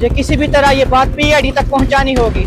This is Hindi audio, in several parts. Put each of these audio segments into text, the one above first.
मुझे किसी भी तरह ये बात पीआईडी तक पहुंचानी होगी।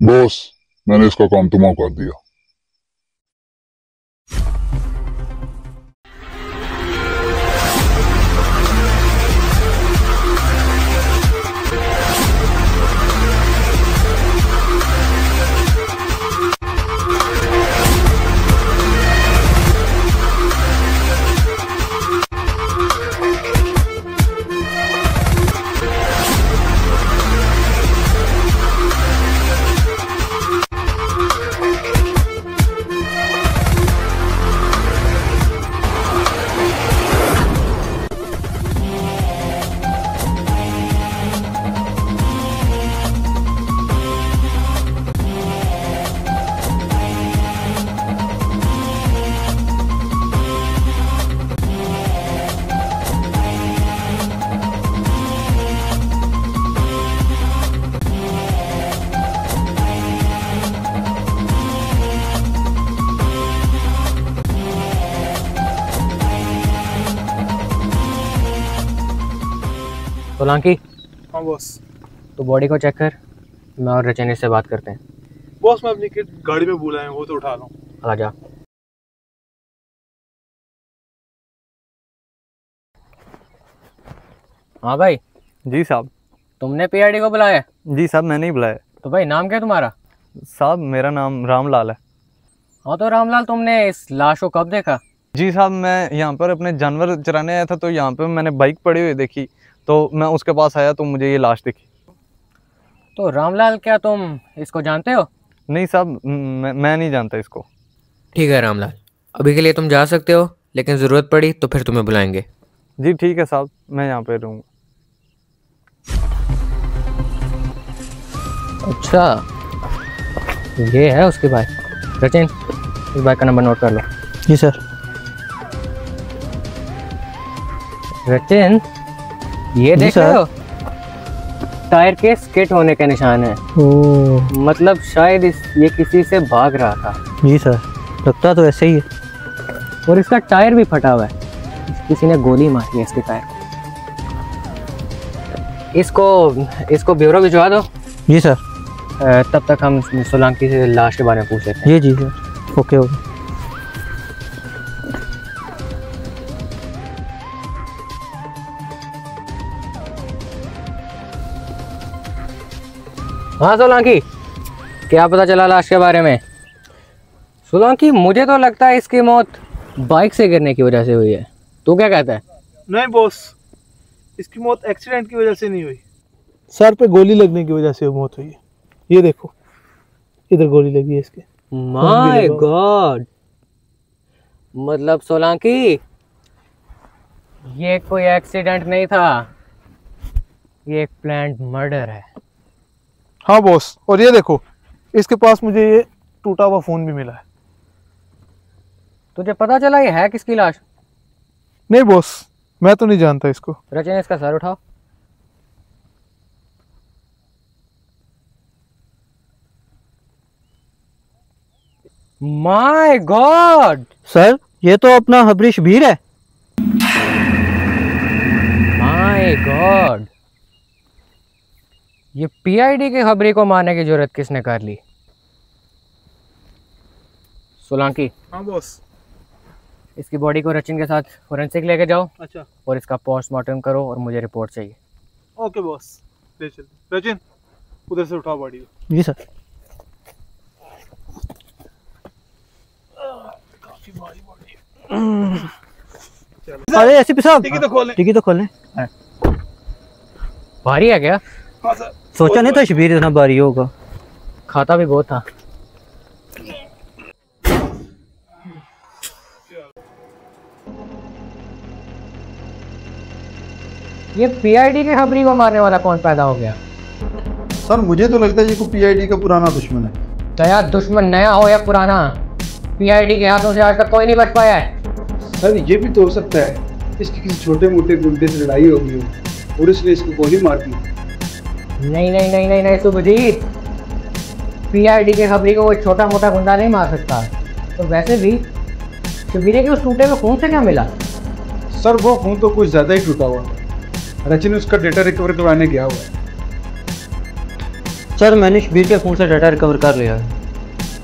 बॉस, मैंने इसका काम तमाम कर दिया। सोलंकी। हाँ बॉस। तो बॉडी को चेक कर, मैं और रचने से बात करते हैं। बॉस मैं अपनी गाड़ी में भूला है, वो तो उठा लो। आ जा। हाँ भाई। जी साहब। तुमने पीआईडी को बुलाया? जी साहब, मैंने ही बुलाया। तो भाई नाम क्या तुम्हारा? साहब मेरा नाम रामलाल है। हाँ तो रामलाल, तुमने इस लाश को कब देखा? जी साहब, मैं यहाँ पर अपने जानवर चराने आया था, तो यहाँ पर मैंने बाइक पड़ी हुई देखी, तो मैं उसके पास आया तो मुझे ये लाश दिखी। तो रामलाल, क्या तुम इसको जानते हो? नहीं साहब, मैं नहीं जानता इसको। ठीक है रामलाल, अभी के लिए तुम जा सकते हो, लेकिन ज़रूरत पड़ी तो फिर तुम्हें बुलाएंगे। जी ठीक है साहब, मैं यहाँ पे रहूँगा। अच्छा, ये है उसकी बाइक। सचिन, इस बाइक का नंबर नोट कर लो। जी सर। सचिन, ये देख रहे हो, टायर के स्किट होने के निशान है। ओह, मतलब शायद ये किसी से भाग रहा था। जी सर, लगता तो ऐसे ही है। और इसका टायर भी फटा हुआ है, किसी ने गोली मारी है इसके टायर को। इसको ब्यूरो भिजवा दो। जी सर। तब तक हम सोलंकी से लाश के बारे में पूछ लेते हैं। जी सर, ओके ओके। हाँ सोलंकी, क्या पता चला लाश के बारे में? सोलंकी, मुझे तो लगता है इसकी मौत बाइक से गिरने की वजह से हुई है। तू क्या कहता है? नहीं बॉस, इसकी मौत एक्सीडेंट की वजह से नहीं हुई, सर पे गोली लगने की वजह से मौत हुई है। ये देखो, इधर गोली लगी है इसके। माय गॉड, मतलब सोलंकी, ये कोई एक्सीडेंट नहीं था, ये एक प्लान्ड मर्डर है। हाँ बॉस, और ये देखो, इसके पास मुझे ये टूटा हुआ फोन भी मिला है। तुझे पता चला ये है किसकी लाश? नहीं बॉस, मैं तो नहीं जानता इसको। रचना, इसका सर उठाओ। माय गॉड सर, ये तो अपना हबरीश भीर है। माय गॉड, ये पीआईडी के खबरी को मारने की जरूरत किसने कर ली? सोलंकी। हाँ बॉस। इसकी बॉडी को रचिन के साथ फोरेंसिक लेके जाओ। अच्छा। और इसका पोस्टमार्टम करो और मुझे रिपोर्ट चाहिए। ओके बॉस, ले चलते। रचिन, उधर से उठाओ बॉडी को। जी सर। अरे एसीपी साहब, टिकट तो खोलें। टिकट तो खोलें। भारी है क्या? हाँ सर। सोचा नहीं था शबीर इतना भारी होगा। खाता भी बहुत था। ये पीआईडी के खबरी को मारने वाला कौन पैदा हो गया? सर मुझे तो लगता है ये को पीआईडी का पुराना दुश्मन है। तो यार दुश्मन नया हो या पुराना, पीआईडी के हाथों से आज तक कोई नहीं बच पाया है। सर ये भी तो हो सकता है इसकी किसी छोटे मोटे गुंडे से लड़ाई हो गई हो और इसने इसको गोली मार दी। नहीं नहीं नहीं नहीं नहीं शुभजीत, पीआईडी के खबरी को कोई छोटा मोटा गुंडा नहीं मार सकता। तो वैसे भी शबीरे के उस टूटे में खून से क्या मिला? सर वो खून तो कुछ ज़्यादा ही टूटा हुआ है। रचिन उसका डेटा रिकवर करवाने गया हुआ है। सर मैंने शबीर के फोन से डाटा रिकवर कर लिया है।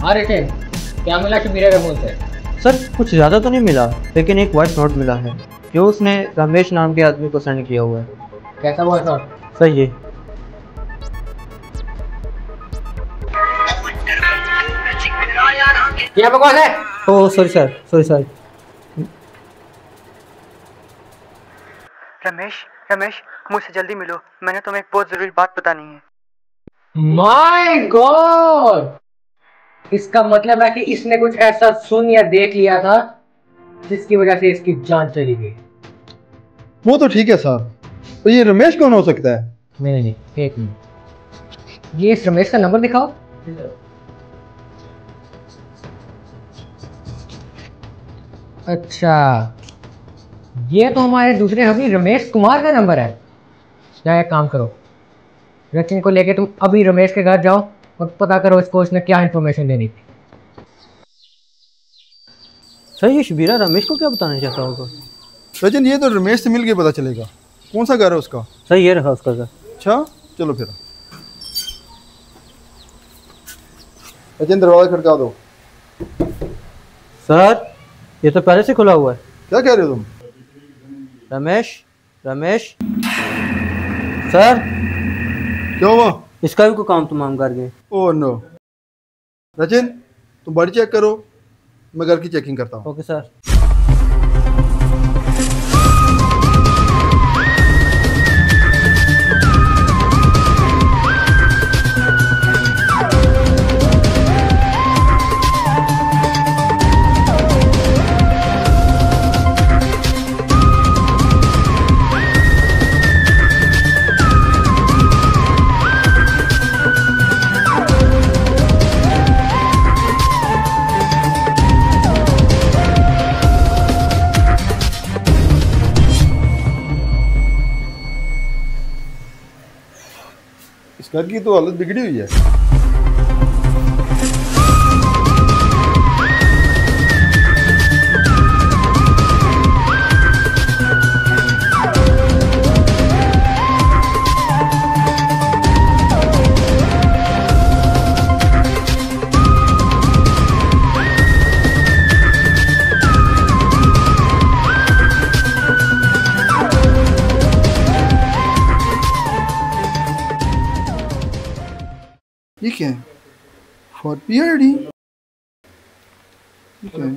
हाँ रिटिन, क्या मिला शबीरे के खून से? सर कुछ ज़्यादा तो नहीं मिला, लेकिन एक वॉइस नोट मिला है जो उसने रमेश नाम के आदमी को सेंड किया हुआ है। कैसा वॉइस नोट? सर ये क्या बकवास है? Oh sorry sir, sorry sir. Ramesh मुझसे जल्दी मिलो, मैंने तुम्हें एक बहुत जरूरी बात बतानी है। माय गॉड, इसका मतलब है कि इसने कुछ ऐसा सुन या देख लिया था जिसकी वजह से इसकी जान चली गई। वो तो ठीक है साहब, तो ये रमेश कौन हो सकता है? नहीं, एक मिनट, ये इस रमेश का नंबर दिखाओ। अच्छा, ये तो हमारे दूसरे हबी रमेश कुमार का नंबर है। या एक काम करो, रचिन को लेके तुम अभी रमेश के घर जाओ और पता करो इसको उसने क्या इन्फॉर्मेशन देनी थी। सर ये शबीरा रमेश को क्या बताना चाहता होगा? रचिन ये तो रमेश से मिल के पता चलेगा। कौन सा घर है उसका? सर ये रहा उसका घर। अच्छा चलो फिर। रचिन दरवाजा खड़का दो। सर ये तो पहले से खुला हुआ है। क्या कह रहे हो तुम? रमेश, रमेश सर क्या हुआ? इसका भी कोई काम तमाम कर गए। Oh no. रचिन तुम बॉडी चेक करो, मैं घर की चेकिंग करता हूँ। Okay sir. इस घर की तो हालत बिगड़ी हुई है। ये क्या है? For PID. क्या है?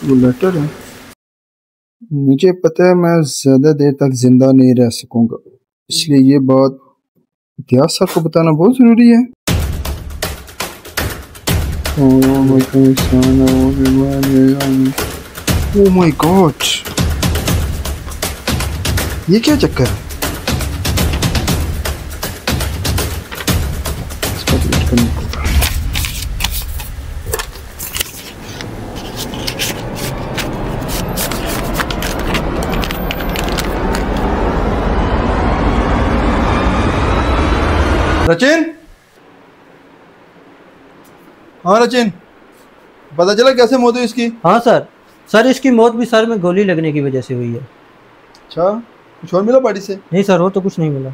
वो लेटर है। मुझे पता है मैं ज्यादा देर तक जिंदा नहीं रह सकूंगा, इसलिए ये बात इतिहास सर को बताना बहुत जरूरी है। ओह माय गॉड, ये क्या चक्कर है? इसका डिलीट करना पड़ेगा। रचिन, हाँ रचिन, पता चला कैसे मौत हुई इसकी? हाँ सर, सर इसकी मौत भी सर में गोली लगने की वजह से हुई है। अच्छा, कुछ और मिला बॉडी से? नहीं सर, वो तो कुछ नहीं मिला।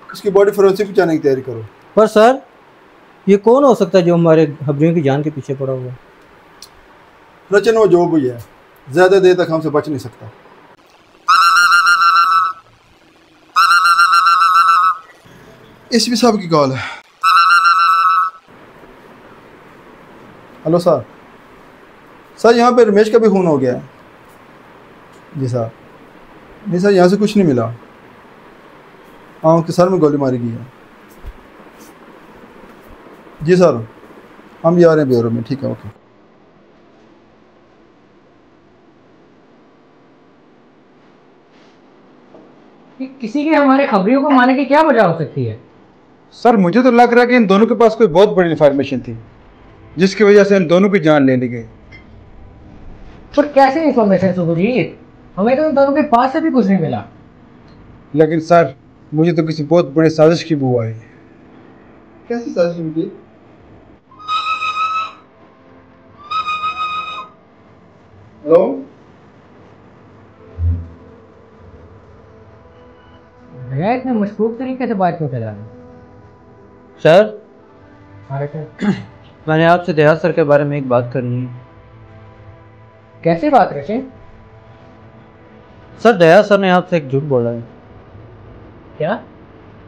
इसकी बॉडी फोरेंसिक पहुंचाने की तैयारी करो। पर सर ये कौन हो सकता है जो हमारे हबरियों की जान के पीछे पड़ा हुआ है? रचन वो जो भी है, ज्यादा देर तक हमसे बच नहीं सकता। एसपी साहब की कॉल है। Hello sir. सर यहाँ पे रमेश का भी खून हो गया है। जी सर। नहीं सर, यहाँ से कुछ नहीं मिला। हाँ, उसके सर में गोली मारी गई है। जी सर, हम भी आ रहे हैं ब्यूरो में। ठीक है, ओके। किसी के हमारे खबरियों को मारने की क्या वजह हो सकती है? सर मुझे तो लग रहा है कि इन दोनों के पास कोई बहुत बड़ी इन्फॉर्मेशन थी जिसकी वजह से इन दोनों की जान ले ली गई। पर कैसे इंफॉर्मेशन सुखजीत? हमें तो इन दोनों के पास से भी कुछ नहीं मिला। लेकिन सर मुझे तो किसी बहुत बड़े साजिश की बू आई। कैसी साजिश उनकी? हेलो। भैया इतने मशकूक तरीके से बात क्यों कर रहा है? सर, अरे मैंने आपसे दयाल सर के बारे में एक बात करनी है। कैसी बात रचिन? सर, दयाल सर ने आपसे एक झूठ बोला है। क्या?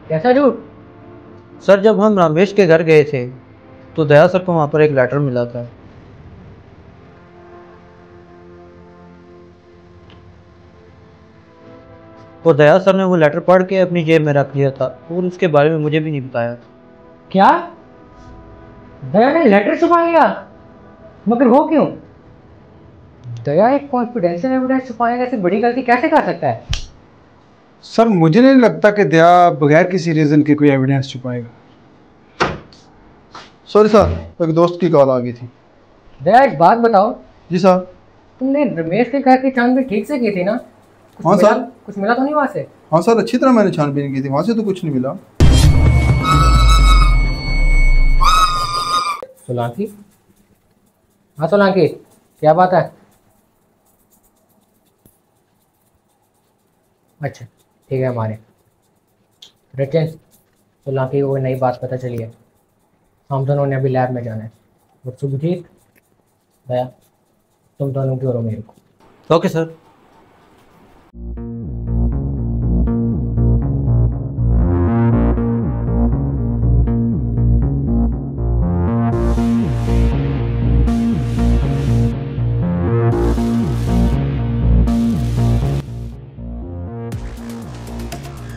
कैसा झूठ? सर, जब हम रमेश के घर गए थे तो दयाल सर को वहाँ पर एक लेटर मिला था। और दयाल सर ने वो लेटर पढ़ के अपनी जेब में रख लिया था और उसके बारे में मुझे भी नहीं बताया। क्या? दया ने लेटर छुपाएगा? मगर वो क्यों? दया एक कॉन्फिडेंशियल एविडेंस छुपाएगा, ऐसी बड़ी गलती कैसे कर सकता है? सर मुझे नहीं लगता कि दया बगैर किसी रीज़न के कोई एविडेंस छुपाएगा। सॉरी सर, एक दोस्त की कॉल आ गई थी। दया एक बात बताओ। जी सर। तुमने रमेश के घर की छानबीन ठीक से की थी ना? हाँ सर। कुछ मिला तो नहीं वहाँ से? हाँ सर, अच्छी तरह मैंने छानबीन की थी, वहाँ से तो कुछ नहीं मिला। सोलंकी? हाँ सोलंकी, क्या बात है? अच्छा ठीक है हमारे रचिन, सोलंकी को कोई नई बात पता चली है। हम दोनों ने अभी लैब में जाना है। और सुखजीत, दया, तुम दोनों क्यों रो मेरे को? Okay sir.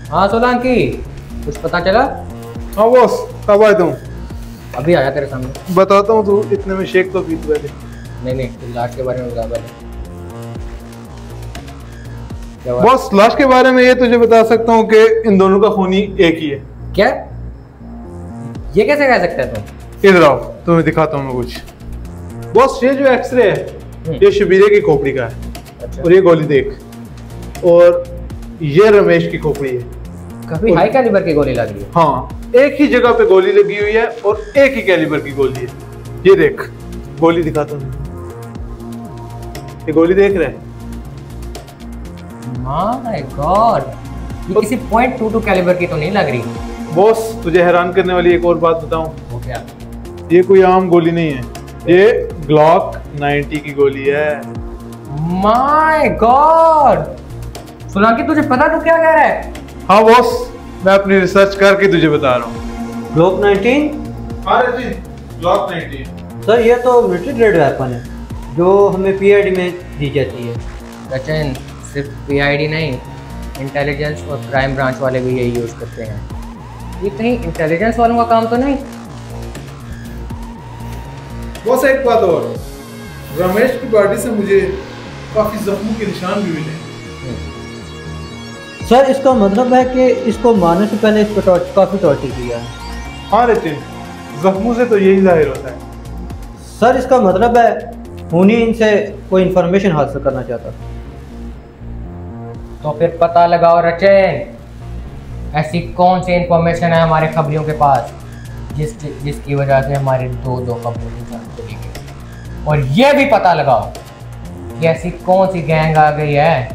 हाँ सोलंकी, कुछ पता चला? हाँ बॉस, कब आए तुम? अभी आया तेरे सामने। बताता हूँ, तू इतने में शेक तो पीत पहले। नहीं, तू लाश के बारे में बता पहले। बॉस, लाश के बारे में ये तुझे बता सकता हूँ कि इन दोनों का खूनी एक ही है। क्या? ये कैसे कह सकता है तुम? इधर आओ, तुम्हें दिखाता हूँ मैं कुछ। बॉस, ये जो एक्सरे है ये शबीरे की खोपड़ी का है। अच्छा। और ये गोली देख, और ये रमेश की खोपड़ी है। काफी हाई कैलिबर की गोली लगी है। हाँ, एक ही जगह पे गोली लगी हुई है और एक ही कैलिबर की गोली है। ये देख, गोली दिखाता हूँ। ये गोली देख रहे हैं? माय गॉड, ये किसी .22 कैलिबर की तो नहीं लग रही। बॉस, तुझे हैरान करने वाली एक और बात बताऊं? वो क्या? ये कोई आम गोली नहीं है, ये ग्लॉक 90 की गोली है। माय गॉड, सोलंकी तुझे पता तू क्या कह रहा है? हाँ बॉस, मैं अपनी रिसर्च करके तुझे बता रहा हूँ। ग्लोक 19? हाँ जी, ग्लॉक 90। सर, ये तो मिलिट्री ग्रेड वेपन है जो हमें पीआईडी में दी जाती है। रचन, सिर्फ पीआईडी नहीं, इंटेलिजेंस और क्राइम ब्रांच वाले भी यही यूज़ करते हैं। ये कहीं इंटेलिजेंस वालों का काम तो नहीं? बॉस एक बात और, रमेश की पार्टी से मुझे काफी जख्मों के निशान भी मिले। सर, इसका मतलब है कि इसको मारने से पहले इस पर काफ़ी टॉर्चर किया है। हाँ रचिन, जख्मों से तो यही जाहिर होता है। सर, इसका मतलब है उन्हीं इनसे कोई इंफॉर्मेशन हासिल करना चाहता था। तो फिर पता लगाओ रचन, ऐसी कौन सी इंफॉर्मेशन है हमारे खबरियों के पास जिसकी वजह से हमारे दो खबरों की जान चली गई। और ये भी पता लगाओ कि ऐसी कौन सी गैंग आ गई है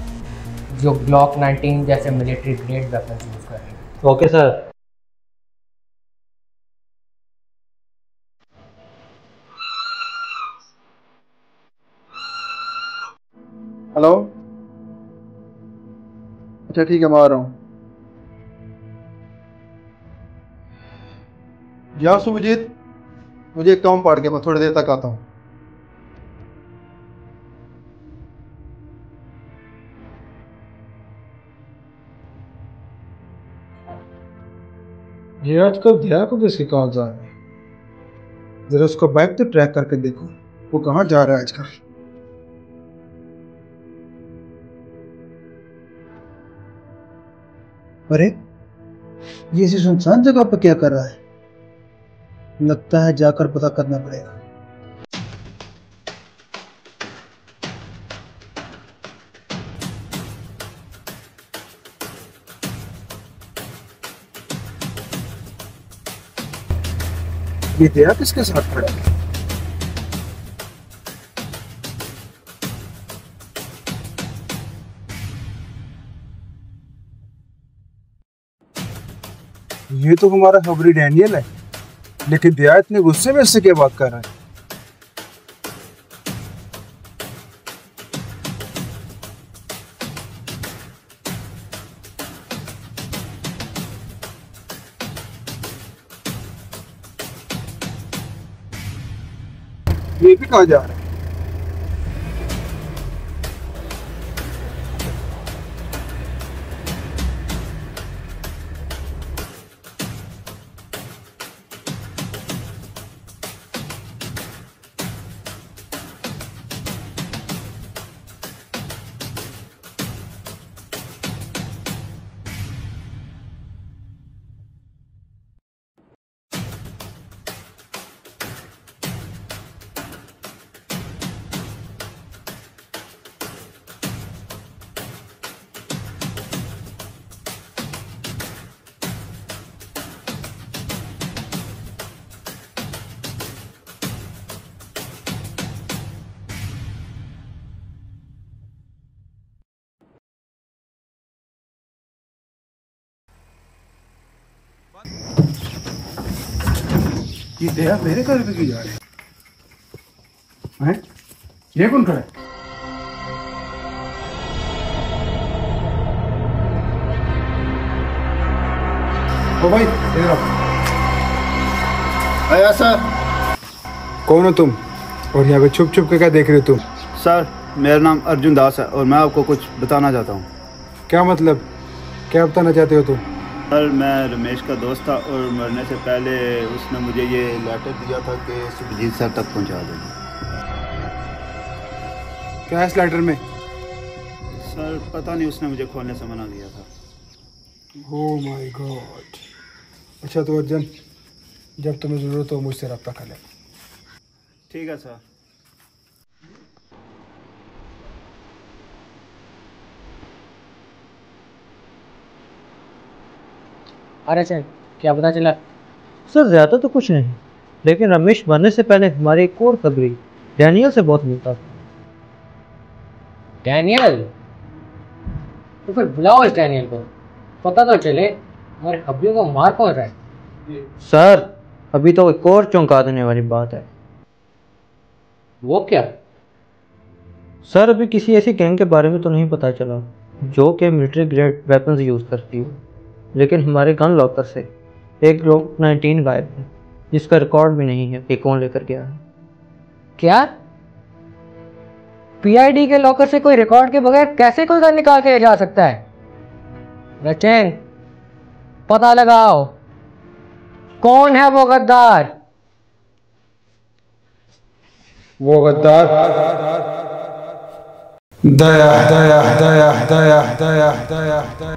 जो ग्लॉक 19 जैसे मिलिट्री ग्रेड वेपन यूज कर रही है। Okay sir. हेलो। अच्छा ठीक है, मैं आ रहा हूँ। यहाँ सुमजीत, मुझे एक काम पड़ गया, मैं थोड़ी देर तक आता हूँ। ये आजकल दया को किसकी कॉल जा रही है? जरा उसको बाइक तो ट्रैक करके देखो, वो कहाँ जा रहा है आजकल। अरे ये इसी सुनसान जगह पर क्या कर रहा है? लगता है जाकर पता करना पड़ेगा। ये दया किसके साथ खड़ा है? ये तो हमारा खबरी डैनियल है, लेकिन दया इतने गुस्से में इससे क्या बात कर रहा है? ये भी कहाँ जा रहा है? ये दया मेरे घर पे क्यों जा रहे हैं? ये कौन खड़ा है? ओ भाई इधर आओ। आया सर। कौन हो तुम और यहाँ पे छुप छुप के क्या देख रहे हो तुम? सर मेरा नाम अर्जुन दास है और मैं आपको कुछ बताना चाहता हूँ। क्या मतलब, क्या बताना चाहते हो तुम? सर मैं रमेश का दोस्त था और मरने से पहले उसने मुझे ये लेटर दिया था कि सुखजीत सर तक पहुँचा देना। क्या है इस लेटर में? सर पता नहीं, उसने मुझे खोलने से मना किया था। Oh my God. अच्छा तो अर्जुन, जब तुम्हें ज़रूरत हो मुझसे रब्ता कर लेना। ठीक है सर। अरे सर क्या पता चला? सर ज़्यादा तो कुछ नहीं, लेकिन रमेश मरने से पहले हमारी एक और खबरी डैनियल से बहुत मिलता था। डैनियल? तो फिर बुलाओ इस डैनियल को, पता तो चले हमारे खबरियों को मार कौन रहा है। सर अभी तो एक और चौंका देने वाली बात है। वो क्या? सर अभी किसी ऐसी गैंग के बारे में तो नहीं पता चला जो कि मिलिट्री ग्रेड वेपन्स यूज़ करती हो, लेकिन हमारे गन लॉकर से एक लोग 19 गायब है, जिसका रिकॉर्ड भी नहीं है कि कौन लेकर गया है। क्या? पीआईडी के लॉकर से कोई रिकॉर्ड के बगैर कैसे कोई गन निकाल के जा सकता है? रचन पता लगाओ कौन है वो गद्दार। वो गद्दार दया दया दया दया दया दया दया।